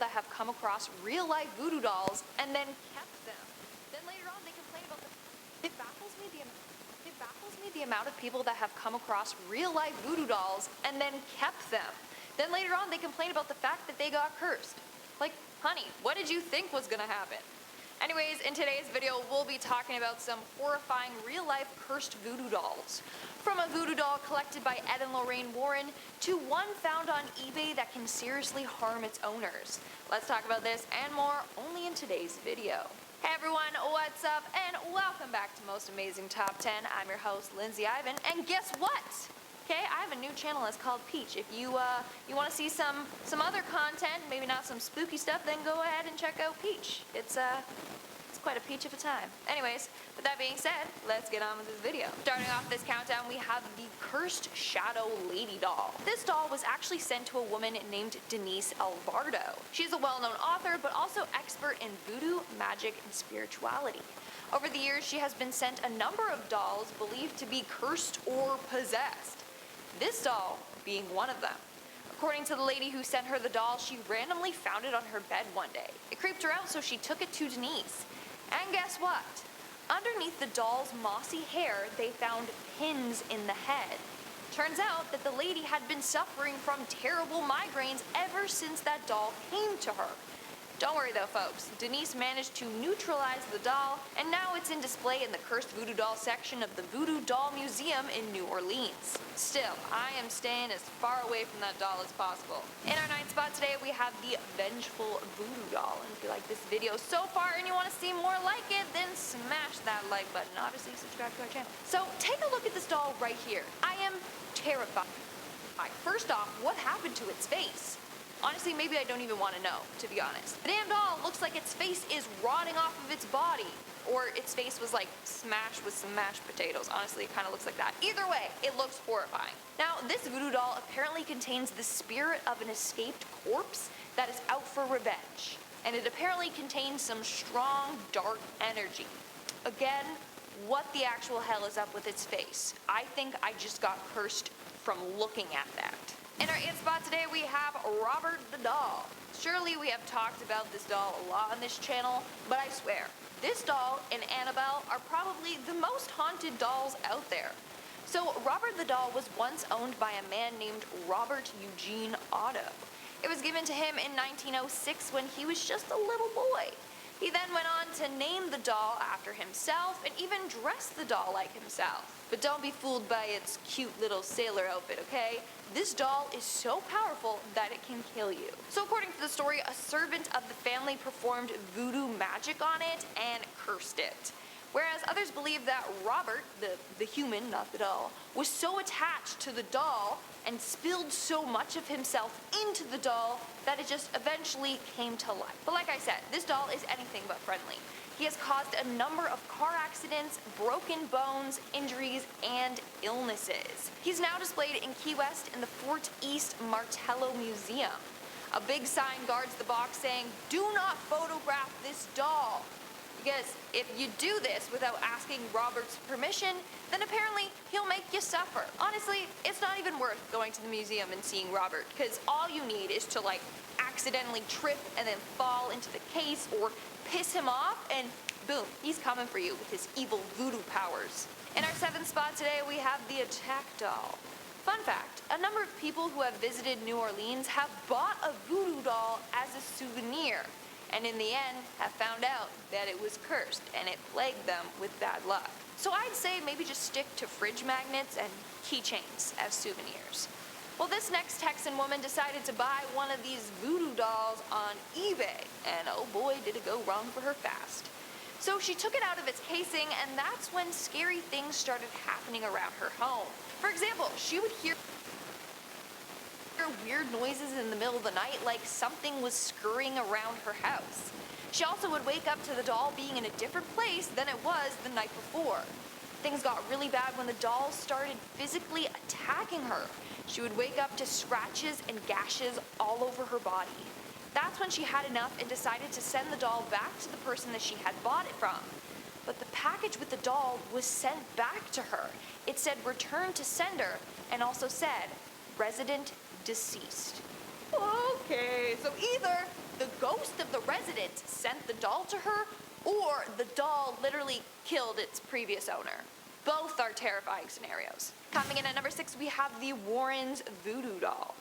that have come across real-life voodoo dolls and then kept them. Then later on, they complain about the... It baffles me the amount of people that have come across real-life voodoo dolls and then kept them. Then later on, they complain about the fact that they got cursed. Like, honey, what did you think was gonna happen? Anyways, in today's video, we'll be talking about some horrifying real-life cursed voodoo dolls. From a voodoo doll collected by Ed and Lorraine Warren to one found on eBay that can seriously harm its owners. Let's talk about this and more only in today's video. Hey everyone, what's up? And welcome back to Most Amazing Top 10. I'm your host, Lindsay Ivan, and guess what? Okay, I have a new channel. It's called Peach. If you want to see some other content, maybe not some spooky stuff, then go ahead and check out Peach. It's quite a peach of a time. Anyways, with that being said, let's get on with this video. Starting off this countdown, we have the Cursed Shadow Lady doll. This doll was actually sent to a woman named Denise Alvarado. She's a well-known author, but also expert in voodoo, magic, and spirituality. Over the years, she has been sent a number of dolls believed to be cursed or possessed. This doll being one of them. According to the lady who sent her the doll, she randomly found it on her bed one day. It creeped her out, so she took it to Denise. And guess what? Underneath the doll's mossy hair, they found pins in the head. Turns out that the lady had been suffering from terrible migraines ever since that doll came to her. Don't worry though, folks. Denise managed to neutralize the doll, and now it's in display in the Cursed Voodoo Doll section of the Voodoo Doll Museum in New Orleans. Still, I am staying as far away from that doll as possible. In our ninth spot today, we have the Vengeful Voodoo Doll. And if you like this video so far and you want to see more like it, then smash that like button. Obviously, subscribe to our channel. So, take a look at this doll right here. I am terrified. First off, what happened to its face? Honestly, maybe I don't even want to know, to be honest. The damn doll looks like its face is rotting off of its body. Or its face was like smashed with some mashed potatoes. Honestly, it kind of looks like that. Either way, it looks horrifying. Now, this voodoo doll apparently contains the spirit of an escaped corpse that is out for revenge. And it apparently contains some strong, dark energy. Again, what the actual hell is up with its face? I think I just got cursed from looking at that. In our 8th spot today, we have Robert the Doll. Surely we have talked about this doll a lot on this channel, but I swear, this doll and Annabelle are probably the most haunted dolls out there. So Robert the Doll was once owned by a man named Robert Eugene Otto. It was given to him in 1906 when he was just a little boy. He then went on to name the doll after himself and even dress the doll like himself. But don't be fooled by its cute little sailor outfit, okay? This doll is so powerful that it can kill you. So according to the story, a servant of the family performed voodoo magic on it and cursed it. Whereas others believe that Robert, the human, not the doll, was so attached to the doll and spilled so much of himself into the doll that it just eventually came to life. But like I said, this doll is anything but friendly. He has caused a number of car accidents, broken bones, injuries, and illnesses. He's now displayed in Key West in the Fort East Martello Museum. A big sign guards the box saying, "Do not photograph this doll." Because if you do this without asking Robert's permission, then apparently he'll make you suffer. Honestly, it's not even worth going to the museum and seeing Robert, because all you need is to like accidentally trip and then fall into the case or piss him off and boom, he's coming for you with his evil voodoo powers. In our 7th spot today, we have the Attack Doll. Fun fact, a number of people who have visited New Orleans have bought a voodoo doll as a souvenir, and in the end have found out that it was cursed and it plagued them with bad luck. So I'd say maybe just stick to fridge magnets and keychains as souvenirs. Well, this next Texan woman decided to buy one of these voodoo dolls on eBay, and oh boy did it go wrong for her fast. So she took it out of its casing, and that's when scary things started happening around her home. For example, she would hear weird noises in the middle of the night, like something was scurrying around her house. She also would wake up to the doll being in a different place than it was the night before. Things got really bad when the doll started physically attacking her. She would wake up to scratches and gashes all over her body. That's when she had enough and decided to send the doll back to the person that she had bought it from. But the package with the doll was sent back to her. It said return to sender and also said resident deceased. Okay, so either the accident sent the doll to her, or the doll literally killed its previous owner. Both are terrifying scenarios. Coming in at number 6, we have the Warrens voodoo doll.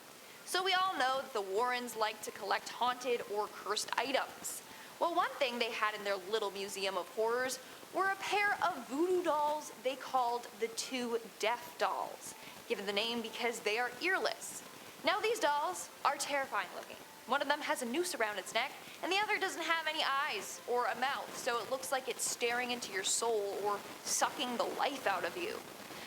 So we all know that the Warrens like to collect haunted or cursed items. Well, one thing they had in their little museum of horrors were a pair of voodoo dolls they called the Two Deaf Dolls, given the name because they are earless. Now these dolls are terrifying looking. One of them has a noose around its neck, and the other doesn't have any eyes or a mouth, so it looks like it's staring into your soul or sucking the life out of you.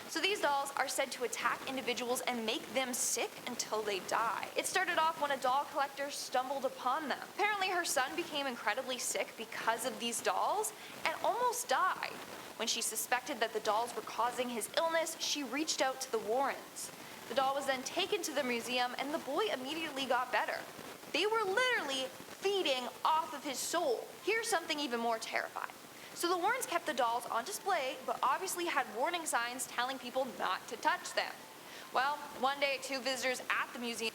So these dolls are said to attack individuals and make them sick until they die. It started off when a doll collector stumbled upon them. Apparently her son became incredibly sick because of these dolls and almost died. When she suspected that the dolls were causing his illness, she reached out to the Warrens. The doll was then taken to the museum and the boy immediately got better. They were literally feeding off of his soul. Here's something even more terrifying. So the Warrens kept the dolls on display, but obviously had warning signs telling people not to touch them. Well, one day 2 visitors at the museum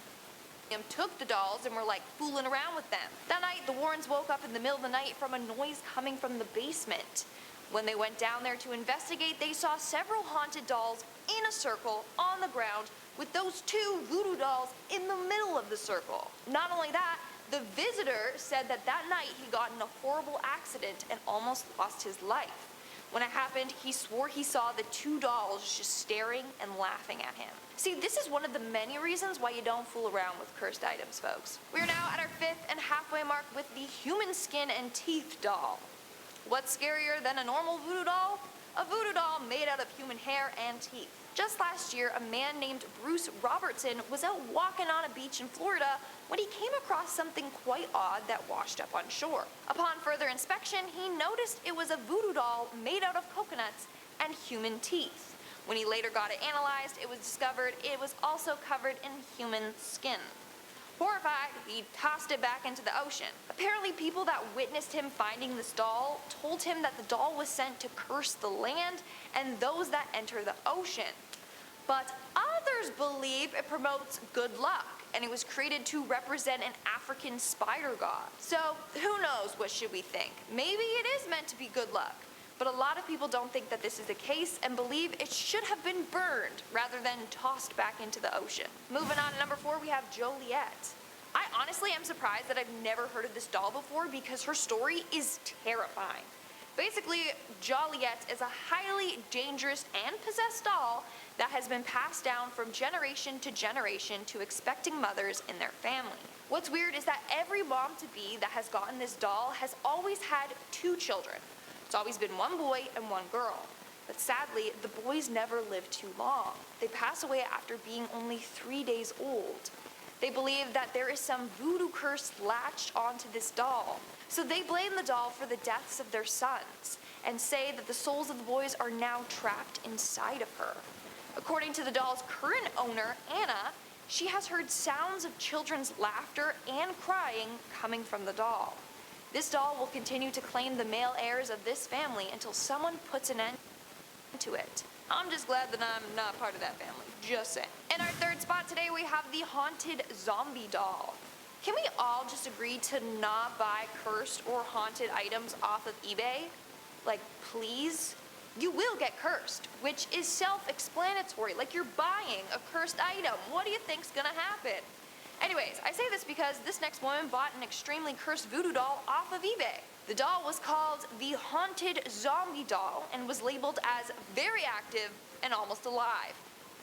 took the dolls and were like fooling around with them. That night, the Warrens woke up in the middle of the night from a noise coming from the basement. When they went down there to investigate, they saw several haunted dolls in a circle on the ground with those 2 voodoo dolls in the middle of the circle. Not only that, the visitor said that night he got in a horrible accident and almost lost his life. When it happened, he swore he saw the 2 dolls just staring and laughing at him. See, this is one of the many reasons why you don't fool around with cursed items, folks. We are now at our 5th and halfway mark with the human skin and teeth doll. What's scarier than a normal voodoo doll? A voodoo doll made out of human hair and teeth. Just last year, a man named Bruce Robertson was out walking on a beach in Florida when he came across something quite odd that washed up on shore. Upon further inspection, he noticed it was a voodoo doll made out of coconuts and human teeth. When he later got it analyzed, it was discovered it was also covered in human skin. Horrified, he tossed it back into the ocean. Apparently, people that witnessed him finding this doll told him that the doll was sent to curse the land and those that enter the ocean. But others believe it promotes good luck, and it was created to represent an African spider god. So, who knows, what should we think? Maybe it is meant to be good luck. But a lot of people don't think that this is the case and believe it should have been burned rather than tossed back into the ocean. Moving on to number 4, we have Joliet. I honestly am surprised that I've never heard of this doll before because her story is terrifying. Basically, Joliet is a highly dangerous and possessed doll that has been passed down from generation to expecting mothers in their family. What's weird is that every mom-to-be that has gotten this doll has always had 2 children. It's always been 1 boy and 1 girl. But sadly, the boys never live too long. They pass away after being only 3 days old. They believe that there is some voodoo curse latched onto this doll. So they blame the doll for the deaths of their sons and say that the souls of the boys are now trapped inside of her. According to the doll's current owner, Anna, she has heard sounds of children's laughter and crying coming from the doll. This doll will continue to claim the male heirs of this family until someone puts an end to it. I'm just glad that I'm not part of that family, just saying. In our 3rd spot today, we have the haunted zombie doll. Can we all just agree to not buy cursed or haunted items off of eBay? Like, please? You will get cursed, which is self-explanatory. Like, you're buying a cursed item. What do you think's gonna happen? Anyways, I say this because this next woman bought an extremely cursed voodoo doll off of eBay. The doll was called the Haunted Zombie Doll and was labeled as very active and almost alive.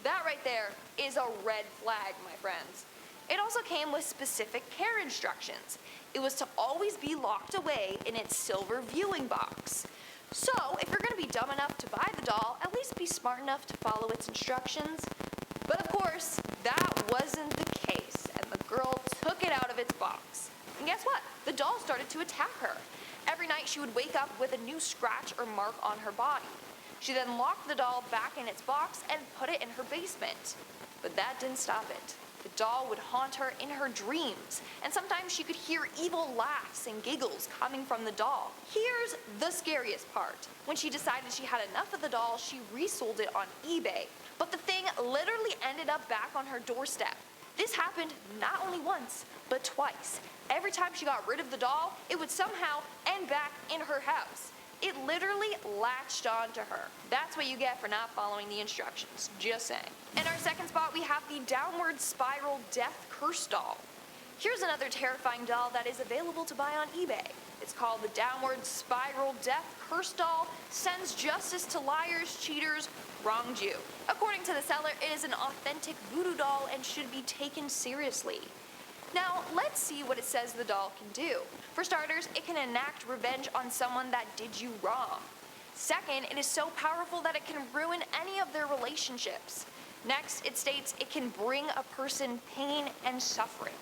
That right there is a red flag, my friends. It also came with specific care instructions. It was to always be locked away in its silver viewing box. So, if you're going to be dumb enough to buy the doll, at least be smart enough to follow its instructions. But of course, that wasn't the case, and the girl took it out of its box. And guess what? The doll started to attack her. Every night she would wake up with a new scratch or mark on her body. She then locked the doll back in its box and put it in her basement. But that didn't stop it. The doll would haunt her in her dreams, and sometimes she could hear evil laughs and giggles coming from the doll. Here's the scariest part. When she decided she had enough of the doll, she resold it on eBay. But the thing literally ended up back on her doorstep. This happened not only once, but twice. Every time she got rid of the doll, it would somehow end back in her house. It literally latched onto her. That's what you get for not following the instructions, just saying. In our second spot, we have the Downward Spiral Death Curse doll. Here's another terrifying doll that is available to buy on eBay. It's called the Downward Spiral Death Curse doll, sends justice to liars, cheaters, wronged you. According to the seller, it is an authentic voodoo doll and should be taken seriously. Now, let's see what it says the doll can do. For starters, it can enact revenge on someone that did you wrong. Second, it is so powerful that it can ruin any of their relationships. Next, it states it can bring a person pain and suffering.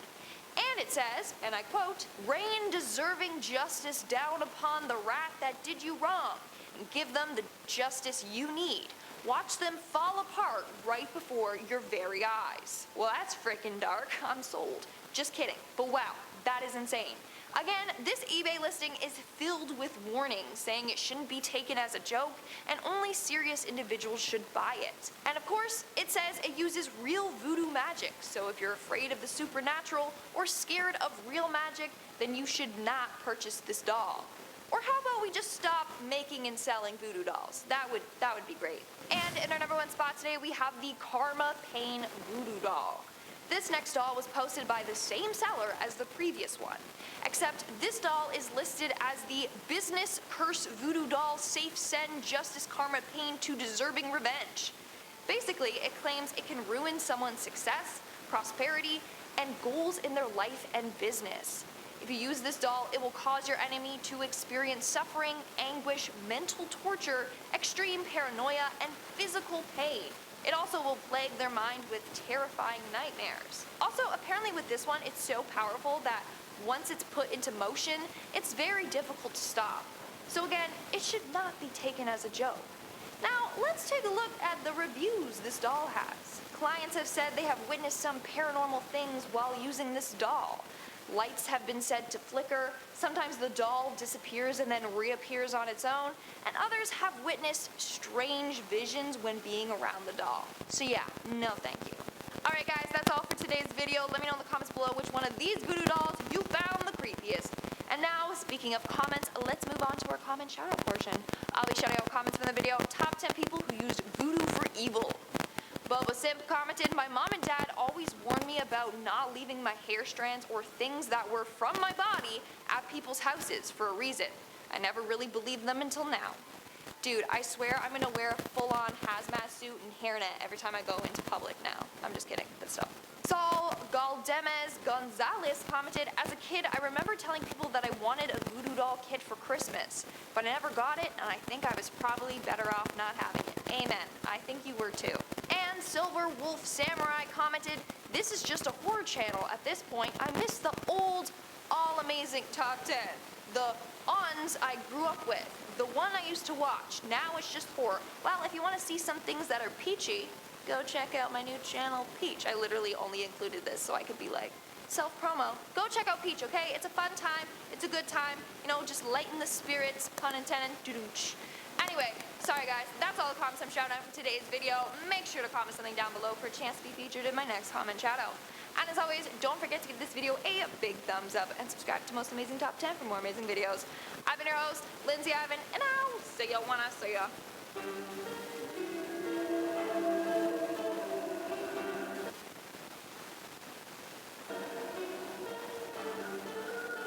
And it says, and I quote, "Rain deserving justice down upon the rat that did you wrong, and give them the justice you need. Watch them fall apart right before your very eyes." Well, that's freaking dark. I'm sold. Just kidding. But wow, that is insane. Again, this eBay listing is filled with warnings saying it shouldn't be taken as a joke and only serious individuals should buy it. And of course, it says it uses real voodoo magic, so if you're afraid of the supernatural or scared of real magic, then you should not purchase this doll. Or how about we just stop making and selling voodoo dolls? That would be great. And in our number one spot today, we have the Karma Pain voodoo doll. This next doll was posted by the same seller as the previous one, except this doll is listed as the Business Curse Voodoo Doll Safe Send Justice Karma Pain to Deserving Revenge. Basically, it claims it can ruin someone's success, prosperity, and goals in their life and business. If you use this doll, it will cause your enemy to experience suffering, anguish, mental torture, extreme paranoia, and physical pain. It also will plague their mind with terrifying nightmares. Also, apparently with this one, it's so powerful that once it's put into motion, it's very difficult to stop. So again, it should not be taken as a joke. Now, let's take a look at the reviews this doll has. Clients have said they have witnessed some paranormal things while using this doll. Lights have been said to flicker, sometimes the doll disappears and then reappears on its own, and others have witnessed strange visions when being around the doll. So yeah, no thank you. Alright guys, that's all for today's video. Let me know in the comments below which one of these voodoo dolls you found the creepiest. And now, speaking of comments, let's move on to our comment shoutout portion. I'll be shouting out comments from the video, top 10 people who used voodoo for evil. Boba Simp commented, "My mom and dad always warned me about not leaving my hair strands or things that were from my body at people's houses for a reason. I never really believed them until now." Dude, I swear I'm gonna wear a full-on hazmat suit and hairnet every time I go into public now. I'm just kidding, but still. Saul Galdemez Gonzalez commented, "As a kid, I remember telling people that I wanted a voodoo doll kit for Christmas, but I never got it, and I think I was probably better off not having it." Amen. I think you were too. And Silver Wolf Samurai commented, "This is just a horror channel at this point. I miss the old, all-amazing top 10. The ons I grew up with. The one I used to watch. Now it's just horror. Well, if you want to see some things that are peachy, go check out my new channel, Peach." I literally only included this so I could be like, self-promo. Go check out Peach, okay? It's a fun time. It's a good time. You know, just lighten the spirits, pun intended. Doo-doo-ch. Anyway, sorry guys, that's all the comments I'm shouting out for today's video. Make sure to comment something down below for a chance to be featured in my next comment shoutout. And as always, don't forget to give this video a big thumbs up and subscribe to Most Amazing Top 10 for more amazing videos. I've been your host, Lindsay Ivan, and I'll see ya when I see ya.